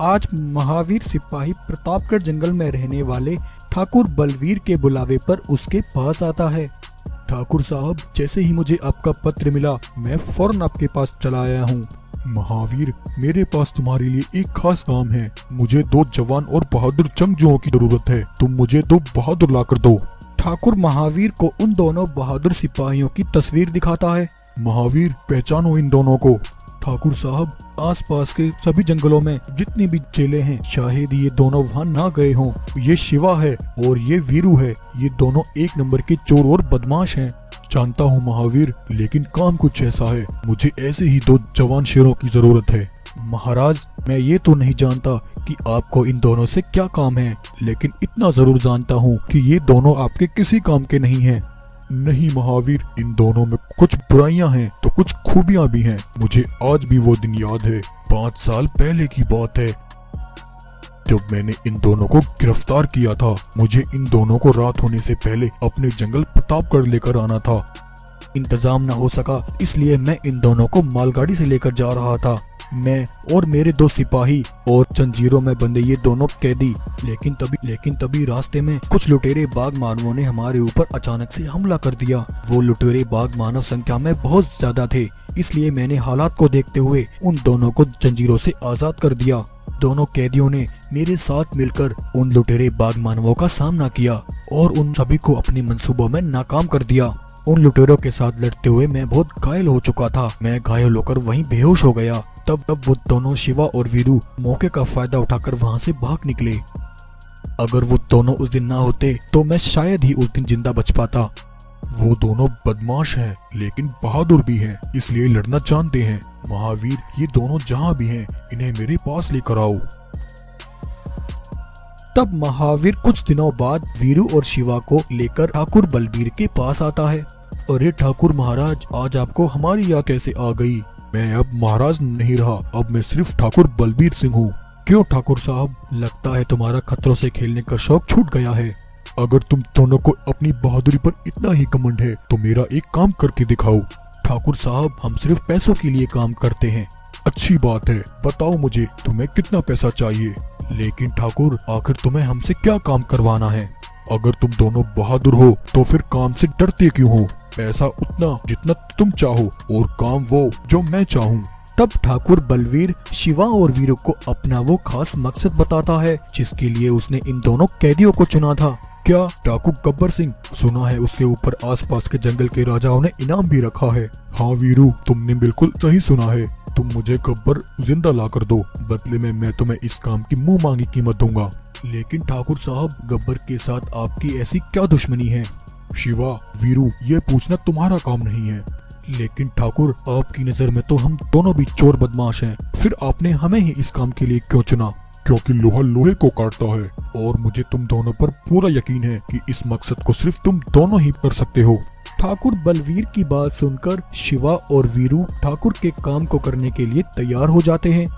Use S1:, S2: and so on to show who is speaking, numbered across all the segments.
S1: आज महावीर सिपाही प्रतापगढ़ जंगल में रहने वाले ठाकुर बलवीर के बुलावे पर उसके पास आता है। ठाकुर साहब, जैसे ही मुझे आपका पत्र मिला मैं फौरन आपके पास चला आया हूँ। महावीर, मेरे पास तुम्हारे लिए एक खास काम है। मुझे 2 जवान और बहादुर जंगजुओं की जरूरत है। तुम मुझे 2 बहादुर लाकर दो। ठाकुर महावीर को उन दोनों बहादुर सिपाहियों की तस्वीर दिखाता है। महावीर, पहचानो इन दोनों को। ठाकुर साहब, आसपास के सभी जंगलों में जितने भी चेले हैं, शायद ये दोनों वहाँ ना गए हों। ये शिवा है और ये वीरू है। ये दोनों 1 नंबर के चोर और बदमाश हैं। जानता हूँ महावीर, लेकिन काम कुछ ऐसा है। मुझे ऐसे ही 2 जवान शेरों की जरूरत है। महाराज, मैं ये तो नहीं जानता कि आपको इन दोनों से क्या काम है, लेकिन इतना जरूर जानता हूँ कि ये दोनों आपके किसी काम के नहीं हैं। नहीं महावीर, इन दोनों में कुछ बुराइयां हैं तो कुछ खूबियां भी हैं। मुझे आज भी वो दिन याद है। 5 साल पहले की बात है जब मैंने इन दोनों को गिरफ्तार किया था। मुझे इन दोनों को रात होने से पहले अपने जंगल प्रतापगढ़ लेकर आना था। इंतजाम न हो सका, इसलिए मैं इन दोनों को मालगाड़ी से लेकर जा रहा था। मैं और मेरे 2 सिपाही और जंजीरों में बंधे ये दोनों कैदी। लेकिन तभी रास्ते में कुछ लुटेरे बाघ मानवों ने हमारे ऊपर अचानक से हमला कर दिया। वो लुटेरे बाघ मानव संख्या में बहुत ज्यादा थे, इसलिए मैंने हालात को देखते हुए उन दोनों को जंजीरों से आजाद कर दिया। दोनों कैदियों ने मेरे साथ मिलकर उन लुटेरे बाघ मानवों का सामना किया और उन सभी को अपने मंसूबों में नाकाम कर दिया। उन लुटेरों के साथ लड़ते हुए मैं बहुत घायल हो चुका था। मैं घायल होकर वहीं बेहोश हो गया। तब वो दोनों शिवा और वीरू मौके का फायदा उठाकर वहां से भाग निकले। अगर वो दोनों उस दिन ना होते तो मैं शायद ही उस दिन जिंदा बच पाता। वो दोनों बदमाश हैं, लेकिन बहादुर भी हैं, इसलिए लड़ना जानते हैं। महावीर, ये दोनों जहां भी हैं, इन्हें मेरे पास लेकर आओ। तब महावीर कुछ दिनों बाद वीरू और शिवा को लेकर ठाकुर बलबीर के पास आता है। अरे ठाकुर महाराज, आज आपको हमारी याद कैसे आ गई? मैं अब महाराज नहीं रहा, अब मैं सिर्फ ठाकुर बलबीर सिंह हूँ। क्यों ठाकुर साहब, लगता है तुम्हारा खतरों से खेलने का शौक छूट गया है। अगर तुम दोनों को अपनी बहादुरी पर इतना ही घमंड है तो मेरा एक काम करके दिखाओ। ठाकुर साहब, हम सिर्फ पैसों के लिए काम करते हैं। अच्छी बात है, बताओ मुझे तुम्हें कितना पैसा चाहिए। लेकिन ठाकुर, आखिर तुम्हें हमसे क्या काम करवाना है? अगर तुम दोनों बहादुर हो तो फिर काम से डरते क्यों हो? पैसा उतना जितना तुम चाहो और काम वो जो मैं चाहूँ। तब ठाकुर बलवीर शिवा और वीरू को अपना वो खास मकसद बताता है जिसके लिए उसने इन दोनों कैदियों को चुना था। क्या डाकू गब्बर सिंह? सुना है उसके ऊपर आसपास के जंगल के राजाओं ने इनाम भी रखा है। हाँ वीरू, तुमने बिल्कुल सही सुना है। तुम मुझे गब्बर जिंदा ला कर दो, बदले में मैं तुम्हें इस काम की मुंह मांगी कीमत दूंगा। लेकिन ठाकुर साहब, गब्बर के साथ आपकी ऐसी क्या दुश्मनी है? शिवा, वीरू, ये पूछना तुम्हारा काम नहीं है। लेकिन ठाकुर, आपकी नजर में तो हम दोनों भी चोर बदमाश हैं। फिर आपने हमें ही इस काम के लिए क्यों चुना? क्योंकि लोहा लोहे को काटता है और मुझे तुम दोनों पर पूरा यकीन है कि इस मकसद को सिर्फ तुम दोनों ही कर सकते हो। ठाकुर बलवीर की बात सुनकर शिवा और वीरू ठाकुर के काम को करने के लिए तैयार हो जाते हैं।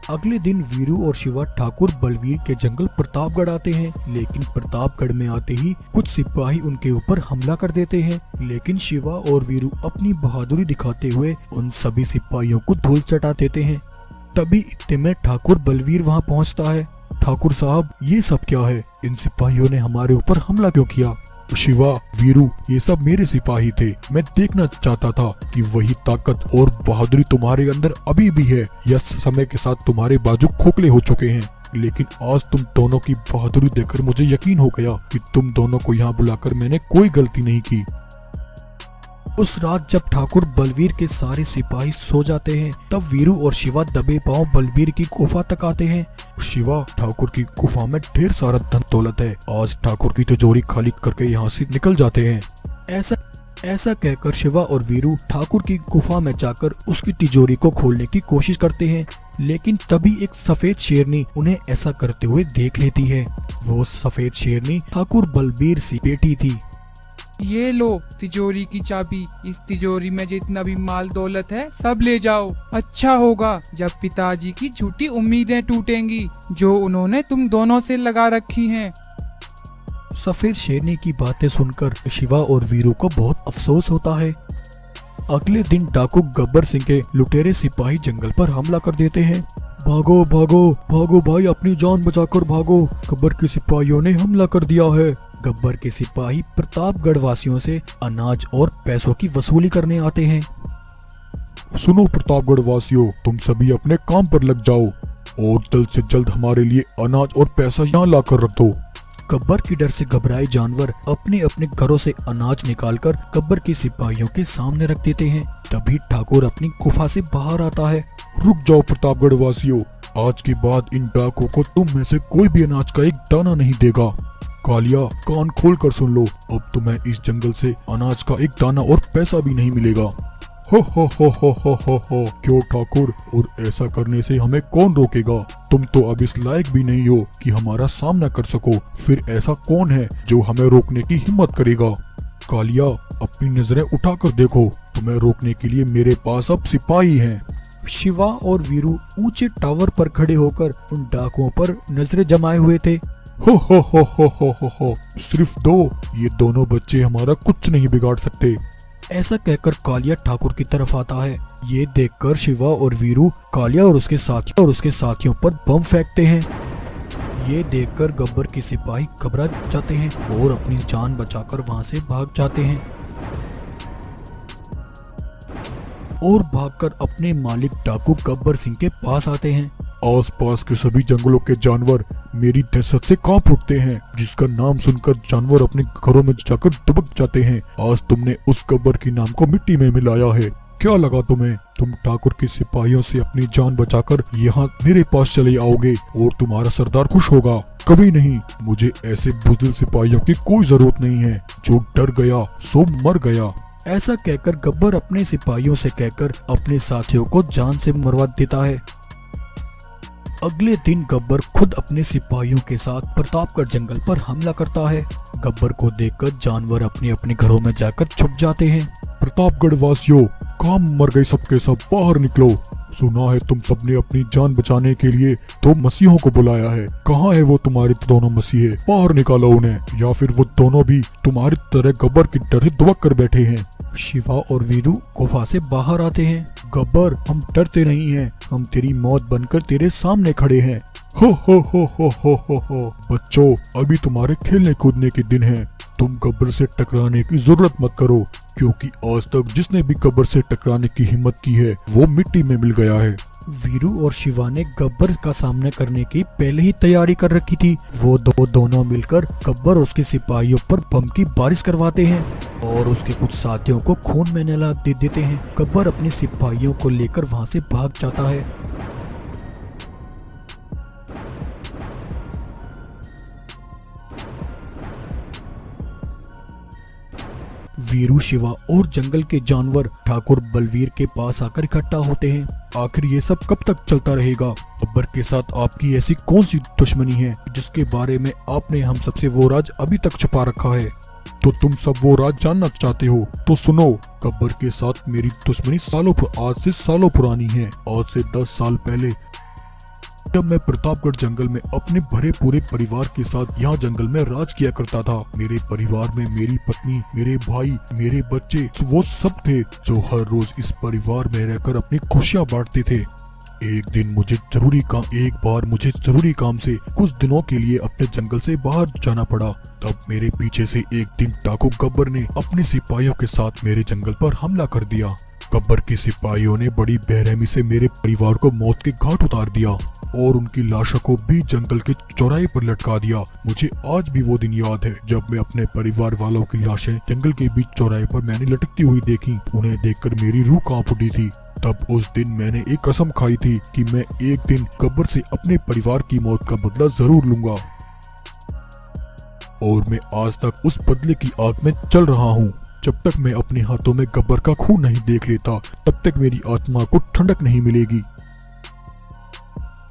S1: अगले दिन वीरू और शिवा ठाकुर बलवीर के जंगल प्रतापगढ़ आते हैं। लेकिन प्रतापगढ़ में आते ही कुछ सिपाही उनके ऊपर हमला कर देते हैं। लेकिन शिवा और वीरू अपनी बहादुरी दिखाते हुए उन सभी सिपाहियों को धूल चटा देते हैं। तभी इतने में ठाकुर बलवीर वहां पहुंचता है। ठाकुर साहब, ये सब क्या है? इन सिपाहियों ने हमारे ऊपर हमला क्यों किया? शिवा, वीरू, ये सब मेरे सिपाही थे। मैं देखना चाहता था कि वही ताकत और बहादुरी तुम्हारे अंदर अभी भी है या समय के साथ तुम्हारे बाजू खोखले हो चुके हैं। लेकिन आज तुम दोनों की बहादुरी देखकर मुझे यकीन हो गया कि तुम दोनों को यहाँ बुलाकर मैंने कोई गलती नहीं की। उस रात जब ठाकुर बलवीर के सारे सिपाही सो जाते हैं, तब वीरू और शिवा दबे पांव बलवीर की गुफा तक आते हैं। शिवा, ठाकुर की गुफा में ढेर सारा धन दौलत है। आज ठाकुर की तिजोरी खाली करके यहाँ से निकल जाते हैं। ऐसा कहकर शिवा और वीरू ठाकुर की गुफा में जाकर उसकी तिजोरी को खोलने की कोशिश करते हैं। लेकिन तभी एक सफेद शेरनी उन्हें ऐसा करते हुए देख लेती है। वो सफेद शेरनी ठाकुर बलबीर की बेटी थी।
S2: ये लो तिजोरी की चाबी। इस तिजोरी में जितना भी माल दौलत है सब ले जाओ। अच्छा होगा जब पिताजी की झूठी उम्मीदें टूटेंगी जो उन्होंने तुम दोनों से लगा रखी हैं।
S1: सफेद शेरनी की बातें सुनकर शिवा और वीरू को बहुत अफसोस होता है। अगले दिन डाकू गब्बर सिंह के लुटेरे सिपाही जंगल पर हमला कर देते हैं। भागो भागो भागो भाई, अपनी जान बचाकर भागो, गब्बर के सिपाहियों ने हमला कर दिया है। गब्बर के सिपाही प्रतापगढ़ वासियों से अनाज और पैसों की वसूली करने आते हैं। सुनो प्रतापगढ़ वासियों, तुम सभी अपने काम पर लग जाओ और जल्द से जल्द हमारे लिए अनाज और पैसा यहाँ ला कर रख दो। गब्बर के डर से घबराए जानवर अपने अपने घरों से अनाज निकालकर गब्बर के सिपाहियों के सामने रख देते हैं। तभी ठाकुर अपनी गुफा से बाहर आता है। रुक जाओ प्रतापगढ़ वासियों, आज के बाद इन डाकुओं को तुम में से कोई भी अनाज का एक दाना नहीं देगा। कालिया, कान खोल कर सुन लो, अब तुम्हें इस जंगल से अनाज का एक दाना और पैसा भी नहीं मिलेगा। हो, क्यों ठाकुर, और ऐसा करने से हमें कौन रोकेगा? तुम तो अब इस लायक भी नहीं हो कि हमारा सामना कर सको, फिर ऐसा कौन है जो हमें रोकने की हिम्मत करेगा? कालिया, अपनी नजरें उठाकर देखो, तुम्हें रोकने के लिए मेरे पास अब सिपाही हैं। शिवा और वीरू ऊंचे टावर पर खड़े होकर उन डाकुओं पर नजरें जमाए हुए थे। हो, सिर्फ दो, ये दोनों बच्चे हमारा कुछ नहीं बिगाड़ सकते। ऐसा कहकर कालिया ठाकुर की तरफ आता है। ये देखकर शिवा और वीरू कालिया और उसके साथियों पर बम फेंकते हैं। ये देखकर गब्बर के सिपाही घबरा जाते हैं और अपनी जान बचाकर वहां से भाग जाते हैं और भागकर अपने मालिक डाकू गब्बर सिंह के पास आते हैं। आसपास के सभी जंगलों के जानवर मेरी दहशत से कांप उठते हैं, जिसका नाम सुनकर जानवर अपने घरों में जाकर दुबक जाते हैं। आज तुमने उस गब्बर की नाम को मिट्टी में मिलाया है। क्या लगा तुम्हें? तुम ठाकुर के सिपाहियों से अपनी जान बचाकर यहाँ मेरे पास चले आओगे और तुम्हारा सरदार खुश होगा? कभी नहीं। मुझे ऐसे बुज़दिल सिपाहियों की कोई जरूरत नहीं है। जो डर गया सो मर गया। ऐसा कहकर गब्बर अपने सिपाहियों से कहकर अपने साथियों को जान से मरवा देता है। अगले दिन गब्बर खुद अपने सिपाहियों के साथ प्रतापगढ़ जंगल पर हमला करता है। गब्बर को देखकर जानवर अपने अपने घरों में जाकर छुप जाते हैं। प्रतापगढ़ वासियों, काम मर गए सबके सब, बाहर निकलो। सुना है तुम सबने अपनी जान बचाने के लिए दो मसीहों को बुलाया है। कहाँ है वो तुम्हारे दोनों मसीहे? बाहर निकालो उन्हें, या फिर वो दोनों भी तुम्हारी तरह गब्बर की डर से दुबक कर बैठे हैं। शिवा और वीरू गुफा से बाहर आते हैं। गब्बर, हम डरते नहीं हैं, हम तेरी मौत बनकर तेरे सामने खड़े हैं। हो। बच्चों, अभी तुम्हारे खेलने कूदने के दिन हैं। तुम गब्बर से टकराने की जरूरत मत करो, क्योंकि आज तक जिसने भी गब्बर से टकराने की हिम्मत की है वो मिट्टी में मिल गया है। वीरू और शिवा ने गब्बर का सामना करने की पहले ही तैयारी कर रखी थी। वो दोनों मिलकर गब्बर और उसके सिपाहियों पर बम की बारिश करवाते हैं और उसके कुछ साथियों को खून में नहला देते हैं। गब्बर अपने सिपाहियों को लेकर वहां से भाग जाता है। वीरू, शिवा और जंगल के जानवर ठाकुर बलवीर के पास आकर इकट्ठा होते हैं। आखिर ये सब कब तक चलता रहेगा? गब्बर के साथ आपकी ऐसी कौन सी दुश्मनी है जिसके बारे में आपने हम सबसे वो राज अभी तक छुपा रखा है? तो तुम सब वो राज जानना चाहते हो तो सुनो। गब्बर के साथ मेरी दुश्मनी आज से सालों पुरानी है। आज से 10 साल पहले जब मैं प्रतापगढ़ जंगल में अपने भरे पूरे परिवार के साथ यहाँ जंगल में राज किया करता था। मेरे परिवार में मेरी पत्नी, मेरे भाई, मेरे बच्चे, वो सब थे जो हर रोज इस परिवार में रहकर अपनी खुशियाँ बांटते थे। एक बार मुझे जरूरी काम से कुछ दिनों के लिए अपने जंगल से बाहर जाना पड़ा। तब मेरे पीछे से एक दिन डाकू गब्बर ने अपने सिपाहियों के साथ मेरे जंगल पर हमला कर दिया। गब्बर के सिपाहियों ने बड़ी बेरहमी से मेरे परिवार को मौत के घाट उतार दिया और उनकी लाशों को भी जंगल के चौराहे पर लटका दिया। मुझे आज भी वो दिन याद है जब मैं अपने परिवार वालों की लाशें जंगल के बीच चौराहे पर मैंने लटकती हुई देखी। उन्हें देखकर मेरी रूह कांप उठी थी। तब उस दिन मैंने एक कसम खाई थी कि मैं एक दिन गब्बर से अपने परिवार की मौत का बदला जरूर लूंगा, और मैं आज तक उस बदले की आग में चल रहा हूँ। जब तक मैं अपने हाथों में गब्बर का खून नहीं देख लेता तब तक मेरी आत्मा को ठंडक नहीं मिलेगी।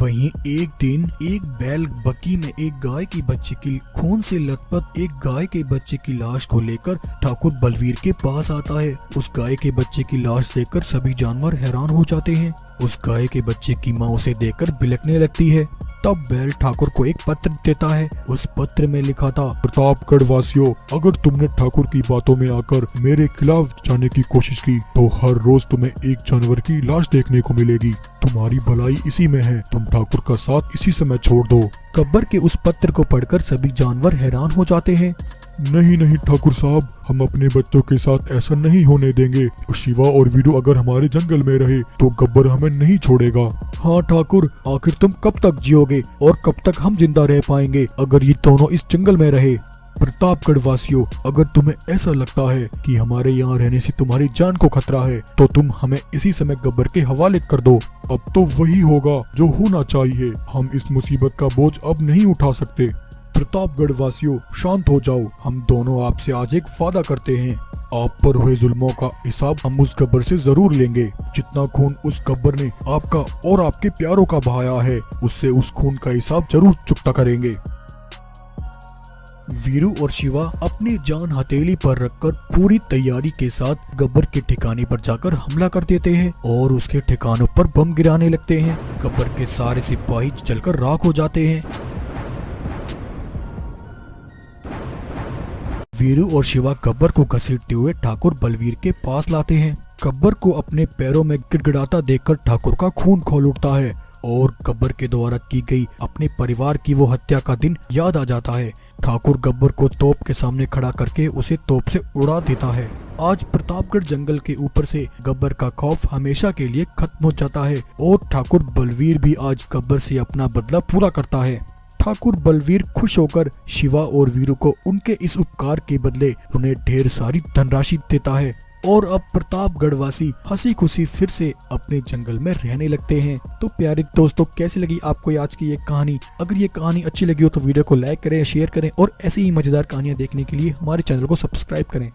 S1: वहीं एक दिन एक बैल बकी में एक गाय के बच्चे की खून से लथपथ एक गाय के बच्चे की लाश को लेकर ठाकुर बलवीर के पास आता है। उस गाय के बच्चे की लाश देखकर सभी जानवर हैरान हो जाते हैं। उस गाय के बच्चे की मां उसे देखकर बिलखने लगती है। तब बैल ठाकुर को एक पत्र देता है। उस पत्र में लिखा था, प्रतापगढ़ वासियों, अगर तुमने ठाकुर की बातों में आकर मेरे खिलाफ जाने की कोशिश की तो हर रोज तुम्हें एक जानवर की लाश देखने को मिलेगी। तुम्हारी भलाई इसी में है, तुम ठाकुर का साथ इसी समय छोड़ दो। गब्बर के उस पत्र को पढ़कर सभी जानवर हैरान हो जाते हैं। नहीं नहीं ठाकुर साहब, हम अपने बच्चों के साथ ऐसा नहीं होने देंगे। शिवा और वीरू अगर हमारे जंगल में रहे तो गब्बर हमें नहीं छोड़ेगा। हाँ ठाकुर, आखिर तुम कब तक जियोगे और कब तक हम जिंदा रह पाएंगे अगर ये दोनों इस जंगल में रहे। प्रतापगढ़ वासियों, अगर तुम्हें ऐसा लगता है कि हमारे यहाँ रहने से तुम्हारी जान को खतरा है तो तुम हमें इसी समय गब्बर के हवाले कर दो। अब तो वही होगा जो होना चाहिए। हम इस मुसीबत का बोझ अब नहीं उठा सकते। प्रतापगढ़ वासियों, शांत हो जाओ। हम दोनों आपसे आज एक वादा करते हैं। आप पर हुए जुल्मों का हिसाब हम उस गब्बर से जरूर लेंगे। जितना खून उस गब्बर ने आपका और आपके प्यारों का बहाया है, उससे उस खून का हिसाब जरूर चुकता करेंगे। वीरू और शिवा अपनी जान हथेली पर रखकर पूरी तैयारी के साथ गब्बर के ठिकाने पर जाकर हमला कर देते हैं और उसके ठिकानों पर बम गिराने लगते हैं। गब्बर के सारे सिपाही जलकर राख हो जाते हैं। वीरू और शिवा गब्बर को घसीटते हुए ठाकुर बलवीर के पास लाते हैं। गब्बर को अपने पैरों में गिड़गिड़ाता देखकर ठाकुर का खून खौल उठता है और गब्बर के द्वारा की गई अपने परिवार की वो हत्या का दिन याद आ जाता है। ठाकुर गब्बर को तोप के सामने खड़ा करके उसे तोप से उड़ा देता है। आज प्रतापगढ़ जंगल के ऊपर से गब्बर का खौफ हमेशा के लिए खत्म हो जाता है और ठाकुर बलवीर भी आज गब्बर से अपना बदला पूरा करता है। ठाकुर बलवीर खुश होकर शिवा और वीरू को उनके इस उपकार के बदले उन्हें ढेर सारी धनराशि देता है और अब प्रतापगढ़ वासी हंसी खुशी फिर से अपने जंगल में रहने लगते हैं। तो प्यारे दोस्तों, कैसी लगी आपको आज की ये कहानी? अगर ये कहानी अच्छी लगी हो तो वीडियो को लाइक करें, शेयर करें और ऐसी ही मजेदार कहानियां देखने के लिए हमारे चैनल को सब्सक्राइब करें।